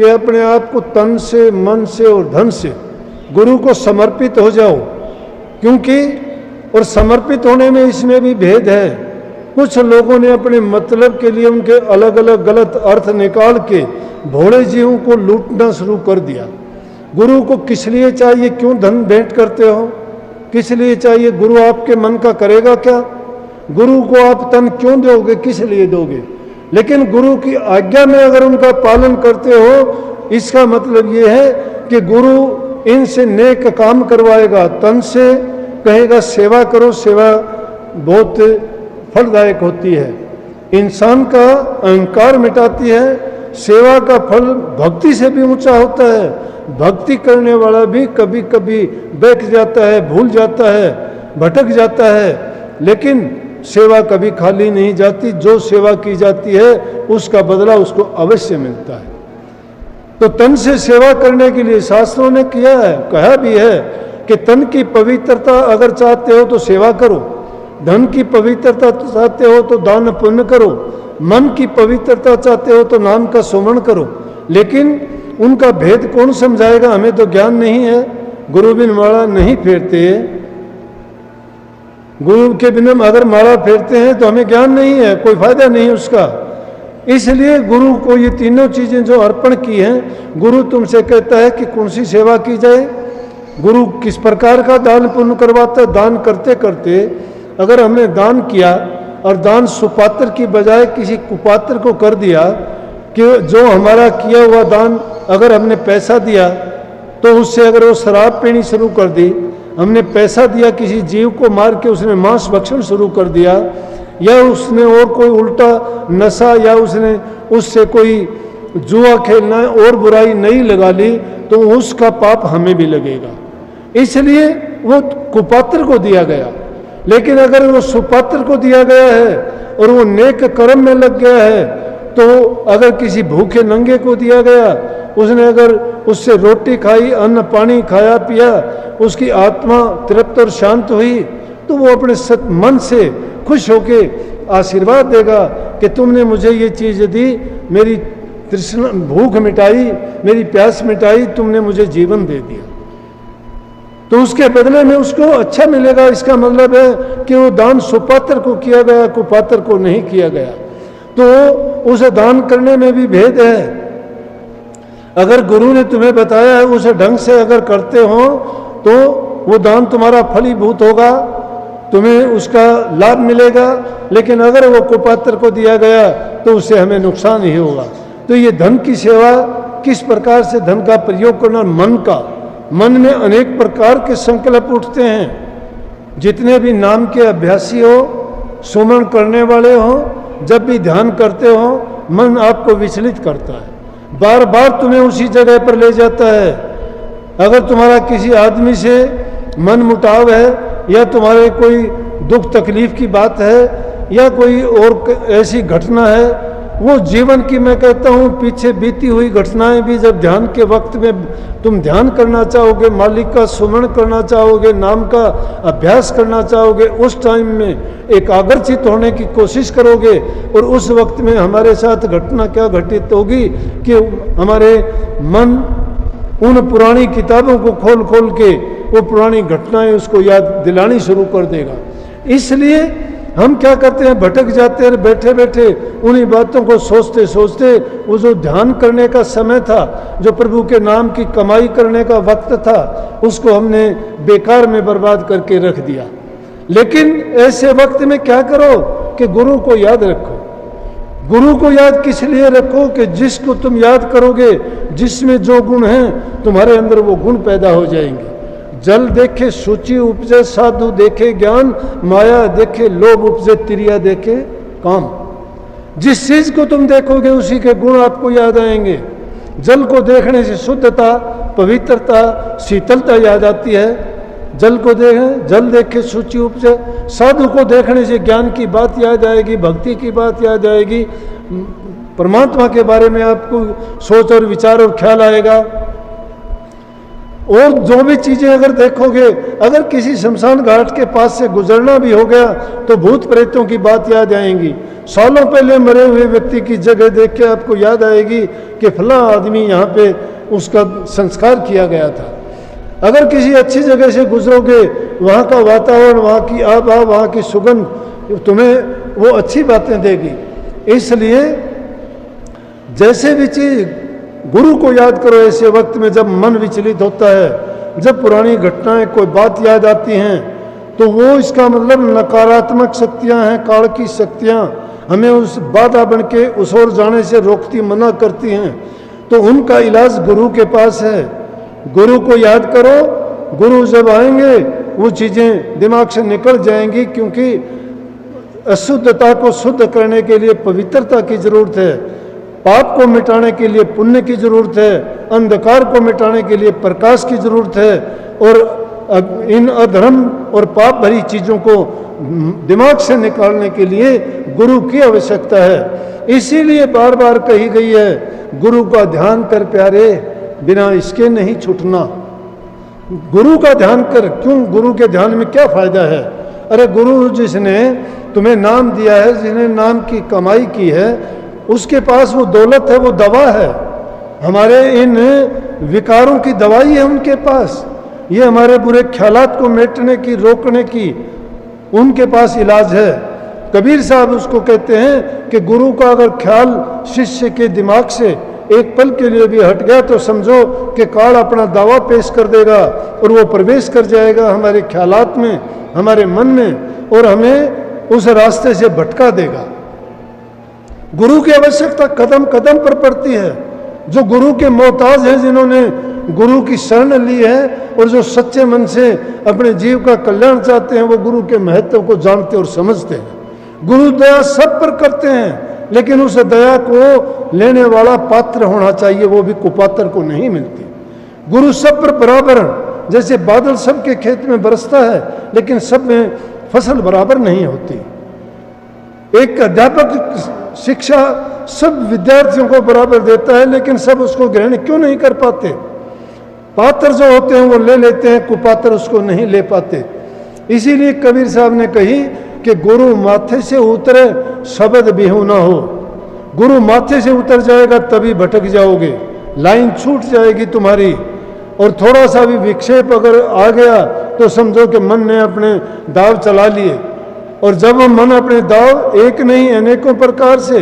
कि अपने आप को तन से, मन से और धन से गुरु को समर्पित हो जाओ। क्योंकि और समर्पित होने में इसमें भी भेद है। कुछ लोगों ने अपने मतलब के लिए उनके अलग अलग गलत अर्थ निकाल के भोले जीवों को लूटना शुरू कर दिया। गुरु को किस लिए चाहिए? क्यों धन भेंट करते हो? किस लिए चाहिए? गुरु आपके मन का करेगा क्या? गुरु को आप तन क्यों दोगे? किस लिए दोगे? लेकिन गुरु की आज्ञा में अगर उनका पालन करते हो, इसका मतलब ये है कि गुरु इनसे नेक काम करवाएगा। तन से कहेगा सेवा करो, सेवा बहुत फलदायक होती है, इंसान का अहंकार मिटाती है। सेवा का फल भक्ति से भी ऊंचा होता है। भक्ति करने वाला भी कभी कभी बैठ जाता है, भूल जाता है, भटक जाता है, लेकिन सेवा कभी खाली नहीं जाती। जो सेवा की जाती है उसका बदला उसको अवश्य मिलता है। तो तन से सेवा करने के लिए शास्त्रों ने किया है, कहा भी है कि तन की पवित्रता अगर चाहते हो तो सेवा करो, धन की पवित्रता चाहते हो तो दान पुण्य करो, मन की पवित्रता चाहते हो तो नाम का सुमरण करो। लेकिन उनका भेद कौन समझाएगा? हमें तो ज्ञान नहीं है। गुरु बिन माला नहीं फेरते। गुरु के बिना अगर माला फेरते हैं तो हमें ज्ञान नहीं है, कोई फायदा नहीं उसका। इसलिए गुरु को ये तीनों चीजें जो अर्पण की हैं, गुरु तुमसे कहता है कि कौन सी सेवा की जाए। गुरु किस प्रकार का दान पुण्य करवाता है? दान करते करते अगर हमने दान किया और दान सुपात्र की बजाय किसी कुपात्र को कर दिया, कि जो हमारा किया हुआ दान अगर हमने पैसा दिया तो उससे अगर वो शराब पीनी शुरू कर दी, हमने पैसा दिया किसी जीव को मार के उसने मांस भक्षण शुरू कर दिया, या उसने और कोई उल्टा नशा या उसने उससे कोई जुआ खेलना और बुराई नहीं लगा ली, तो उसका पाप हमें भी लगेगा। इसलिए वो कुपात्र को दिया गया। लेकिन अगर वो सुपात्र को दिया गया है और वो नेक कर्म में लग गया है, तो अगर किसी भूखे नंगे को दिया गया, उसने अगर उससे रोटी खाई, अन्न पानी खाया पिया, उसकी आत्मा तृप्त और शांत हुई, तो वो अपने मन से खुश होके आशीर्वाद देगा कि तुमने मुझे ये चीज़ दी, मेरी तृष्णा भूख मिटाई, मेरी प्यास मिटाई, तुमने मुझे जीवन दे दिया। तो उसके बदले में उसको अच्छा मिलेगा। इसका मतलब है कि वो दान सुपात्र को किया गया, कुपात्र को नहीं किया गया। तो उसे दान करने में भी भेद है। अगर गुरु ने तुम्हें बताया है उसे ढंग से अगर करते हो तो वो दान तुम्हारा फलीभूत होगा, तुम्हें उसका लाभ मिलेगा। लेकिन अगर वो कुपात्र को दिया गया तो उससे हमें नुकसान ही होगा। तो ये धन की सेवा, किस प्रकार से धन का प्रयोग करना, मन में अनेक प्रकार के संकल्प उठते हैं। जितने भी नाम के अभ्यासी हो, सुमरण करने वाले हो, जब भी ध्यान करते हो मन आपको विचलित करता है, बार बार तुम्हें उसी जगह पर ले जाता है। अगर तुम्हारा किसी आदमी से मन मुटाव है, या तुम्हारे कोई दुख तकलीफ की बात है, या कोई और ऐसी घटना है, वो जीवन की मैं कहता हूँ पीछे बीती हुई घटनाएं भी जब ध्यान के वक्त में तुम ध्यान करना चाहोगे, मालिक का सुमरण करना चाहोगे, नाम का अभ्यास करना चाहोगे, उस टाइम में एकाग्रचित होने की कोशिश करोगे। और उस वक्त में हमारे साथ घटना क्या घटित होगी कि हमारे मन उन पुरानी किताबों को खोल खोल के वो पुरानी घटनाएं उसको याद दिलानी शुरू कर देगा। इसलिए हम क्या करते हैं, भटक जाते हैं, बैठे बैठे उन्हीं बातों को सोचते सोचते वो जो ध्यान करने का समय था, जो प्रभु के नाम की कमाई करने का वक्त था, उसको हमने बेकार में बर्बाद करके रख दिया। लेकिन ऐसे वक्त में क्या करो कि गुरु को याद रखो। गुरु को याद किस लिए रखो कि जिसको तुम याद करोगे, जिसमें जो गुण हैं तुम्हारे अंदर वो गुण पैदा हो जाएंगे। जल देखे सूची उपजे, साधु देखे ज्ञान, माया देखे लोभ उपजे, तिरिया देखे काम। जिस चीज को तुम देखोगे उसी के गुण आपको याद आएंगे। जल को देखने से शुद्धता, पवित्रता, शीतलता याद आती है। जल को देखें, जल देखे सूची उपजे। साधु को देखने से ज्ञान की बात याद आएगी, भक्ति की बात याद आएगी, परमात्मा के बारे में आपको सोच और विचार और ख्याल आएगा। और जो भी चीज़ें अगर देखोगे, अगर किसी शमशान घाट के पास से गुजरना भी हो गया तो भूत प्रेतों की बात याद आएंगी। सालों पहले मरे हुए व्यक्ति की जगह देख के आपको याद आएगी कि फला आदमी यहाँ पे उसका संस्कार किया गया था। अगर किसी अच्छी जगह से गुजरोगे, वहाँ का वातावरण, वहाँ की आबा, वहाँ की सुगंध तुम्हें वो अच्छी बातें देगी। इसलिए जैसे भी चीज़ गुरु को याद करो ऐसे वक्त में जब मन विचलित होता है, जब पुरानी घटनाएं कोई बात याद आती हैं, तो वो इसका मतलब नकारात्मक शक्तियां हैं, काल की शक्तियां हमें उस बाधा बन के उस ओर जाने से रोकती, मना करती हैं। तो उनका इलाज गुरु के पास है। गुरु को याद करो, गुरु जब आएंगे वो चीज़ें दिमाग से निकल जाएंगी, क्योंकि अशुद्धता को शुद्ध करने के लिए पवित्रता की जरूरत है, पाप को मिटाने के लिए पुण्य की जरूरत है, अंधकार को मिटाने के लिए प्रकाश की जरूरत है, और इन अधर्म और पाप भरी चीज़ों को दिमाग से निकालने के लिए गुरु की आवश्यकता है। इसीलिए बार बार कही गई है, गुरु का ध्यान कर प्यारे, बिना इसके नहीं छूटना। गुरु का ध्यान कर। क्यों? गुरु के ध्यान में क्या फायदा है? अरे गुरु जिसने तुम्हें नाम दिया है, जिसने नाम की कमाई की है, उसके पास वो दौलत है, वो दवा है। हमारे इन विकारों की दवाई है उनके पास। ये हमारे बुरे ख्यालात को मिटने की, रोकने की उनके पास इलाज है। कबीर साहब उसको कहते हैं कि गुरु का अगर ख्याल शिष्य के दिमाग से एक पल के लिए भी हट गया तो समझो कि काल अपना दावा पेश कर देगा और वो प्रवेश कर जाएगा हमारे ख्यालात में, हमारे मन में, और हमें उस रास्ते से भटका देगा। गुरु की आवश्यकता कदम कदम पर पड़ती है। जो गुरु के मोहताज हैं, जिन्होंने गुरु की शरण ली है और जो सच्चे मन से अपने जीव का कल्याण चाहते हैं, वो गुरु के महत्व को जानते और समझते हैं। गुरु दया सब पर करते हैं, लेकिन उस दया को लेने वाला पात्र होना चाहिए, वो भी कुपात्र को नहीं मिलती। गुरु सब पर बराबर, जैसे बादल सबके खेत में बरसता है, लेकिन सब में फसल बराबर नहीं होती। एक अध्यापक शिक्षा सब विद्यार्थियों को बराबर देता है, लेकिन सब उसको ग्रहण क्यों नहीं कर पाते? पात्र जो होते हैं वो ले लेते हैं, कुपात्र उसको नहीं ले पाते। इसीलिए कबीर साहब ने कही कि गुरु माथे से उतरे शब्द बिहू ना हो। गुरु माथे से उतर जाएगा तभी भटक जाओगे, लाइन छूट जाएगी तुम्हारी। और थोड़ा सा भी विक्षेप अगर आ गया तो समझो कि मन ने अपने दाव चला लिए। और जब वो मन अपने दाव एक नहीं अनेकों प्रकार से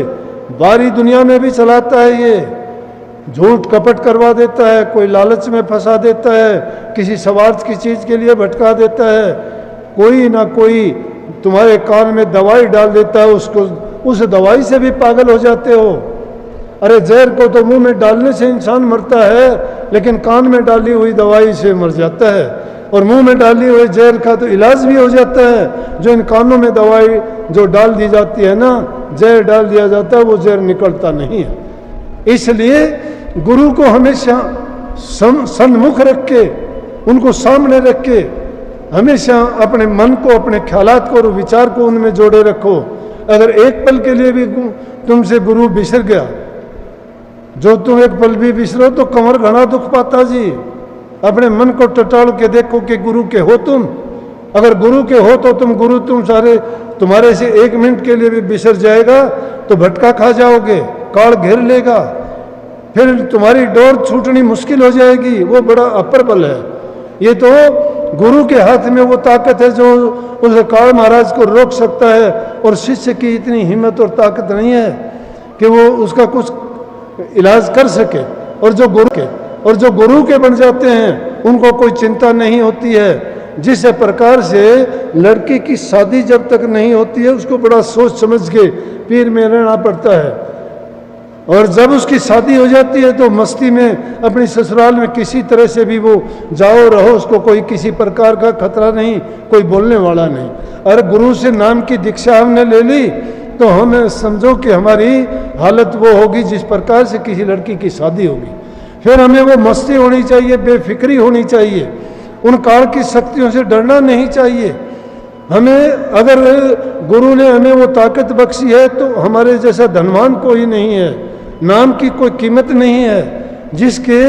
बारी दुनिया में भी चलाता है, ये झूठ कपट करवा देता है, कोई लालच में फंसा देता है, किसी स्वार्थ की चीज़ के लिए भटका देता है, कोई ना कोई तुम्हारे कान में दवाई डाल देता है, उसको उस दवाई से भी पागल हो जाते हो। अरे जहर को तो मुंह में डालने से इंसान मरता है, लेकिन कान में डाली हुई दवाई से मर जाता है। और मुंह में डाली हुई जहर का तो इलाज भी हो जाता है। जो इन कानों में दवाई जो डाल दी जाती है ना, जहर डाल दिया जाता है, वो जहर निकलता नहीं है। इसलिए गुरु को हमेशा सन्मुख रख के, उनको सामने रख के, हमेशा अपने मन को, अपने ख्यालात को और विचार को उनमें जोड़े रखो। अगर एक पल के लिए भी तुमसे गुरु बिसर गया, जो तुम एक पल भी बिसरो तो कमर घना दुख पाता जी। अपने मन को टटाल के देखो कि गुरु के हो तुम। अगर गुरु के हो तो तुम सारे तुम्हारे से एक मिनट के लिए भी बिसर जाएगा तो भटका खा जाओगे, काल घेर लेगा, फिर तुम्हारी डोर छूटनी मुश्किल हो जाएगी। वो बड़ा अपर बल है। ये तो गुरु के हाथ में वो ताकत है जो उस काल महाराज को रोक सकता है। और शिष्य की इतनी हिम्मत और ताकत नहीं है कि वो उसका कुछ इलाज कर सके। और जो गुरु के बन जाते हैं उनको कोई चिंता नहीं होती है। जिस प्रकार से लड़की की शादी जब तक नहीं होती है उसको बड़ा सोच समझ के पीर में रहना पड़ता है, और जब उसकी शादी हो जाती है तो मस्ती में अपनी ससुराल में किसी तरह से भी वो जाओ रहो, उसको कोई किसी प्रकार का खतरा नहीं, कोई बोलने वाला नहीं। अगर गुरु से नाम की दीक्षा हमने ले ली तो हमें समझो कि हमारी हालत वो होगी जिस प्रकार से किसी लड़की की शादी होगी। फिर हमें वो मस्ती होनी चाहिए, बेफिक्री होनी चाहिए, उन काल की शक्तियों से डरना नहीं चाहिए। हमें अगर गुरु ने हमें वो ताकत बख्शी है तो हमारे जैसा धनवान कोई नहीं है, नाम की कोई कीमत नहीं है। जिसके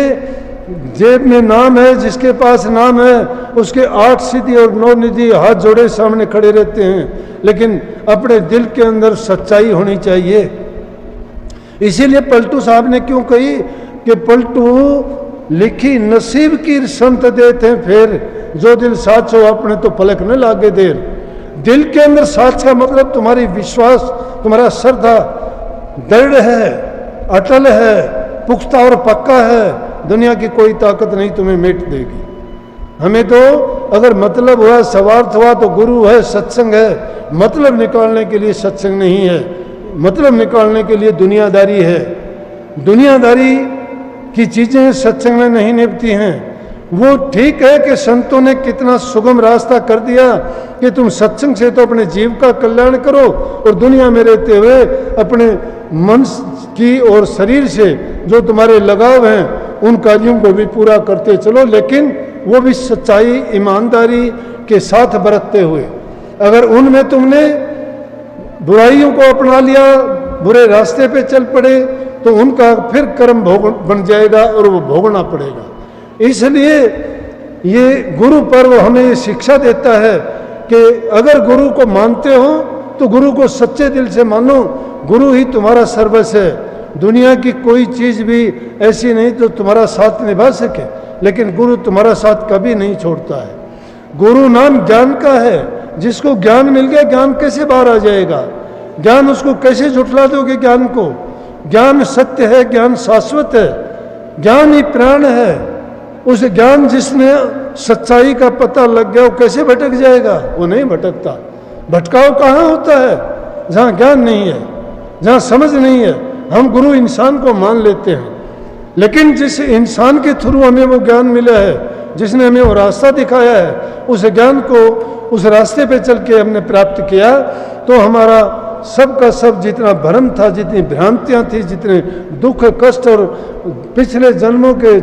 जेब में नाम है, जिसके पास नाम है उसके 8 सिद्धि और 9 निधि हाथ जोड़े सामने खड़े रहते हैं, लेकिन अपने दिल के अंदर सच्चाई होनी चाहिए। इसीलिए पलटू साहब ने क्यों कही कि पलटू लिखी नसीब की संत देते हैं फिर, जो दिल साचो अपने तो पलक न लागे देर। दिल के अंदर साच का मतलब तुम्हारी विश्वास, तुम्हारा श्रद्धा दृढ़ है, अटल है, पुख्ता और पक्का है, दुनिया की कोई ताकत नहीं तुम्हें मिट देगी। हमें तो अगर मतलब हुआ, स्वार्थ हुआ तो गुरु है, सत्संग है। मतलब निकालने के लिए सत्संग नहीं है, मतलब निकालने के लिए दुनियादारी है। दुनियादारी की चीजें सत्संग में नहीं निभती हैं। वो ठीक है कि संतों ने कितना सुगम रास्ता कर दिया कि तुम सत्संग से तो अपने जीव का कल्याण करो और दुनिया में रहते हुए अपने मन की और शरीर से जो तुम्हारे लगाव हैं उन कार्यों को भी पूरा करते चलो, लेकिन वो भी सच्चाई ईमानदारी के साथ बरतते हुए। अगर उनमें तुमने बुराइयों को अपना लिया, बुरे रास्ते पे चल पड़े, तो उनका फिर कर्म भोग बन जाएगा और वो भोगना पड़ेगा। इसलिए ये गुरु पर्व हमें ये शिक्षा देता है कि अगर गुरु को मानते हो तो गुरु को सच्चे दिल से मानो। गुरु ही तुम्हारा सर्वस्व है। दुनिया की कोई चीज़ भी ऐसी नहीं तो तुम्हारा साथ निभा सके, लेकिन गुरु तुम्हारा साथ कभी नहीं छोड़ता है। गुरु नाम ज्ञान का है। जिसको ज्ञान मिल गया, ज्ञान कैसे बाहर आ जाएगा? ज्ञान उसको कैसे झुठला दोगे? ज्ञान को, ज्ञान सत्य है, ज्ञान शाश्वत है, ज्ञान ही प्राण है। उस ज्ञान जिसने सच्चाई का पता लग गया वो कैसे भटक जाएगा? वो नहीं भटकता। भटकाव कहाँ होता है? जहाँ ज्ञान नहीं है, जहाँ समझ नहीं है। हम गुरु इंसान को मान लेते हैं, लेकिन जिस इंसान के थ्रू हमें वो ज्ञान मिला है, जिसने हमें वो रास्ता दिखाया है, उस ज्ञान को उस रास्ते पे चल के हमने प्राप्त किया, तो हमारा सबका सब जितना भ्रम था, जितनी भ्रांतियाँ थी, जितने दुख कष्ट और पिछले जन्मों के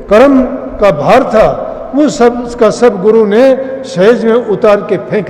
कर्म का भार था, वो सब का सब गुरु ने सहज में उतार के फेंक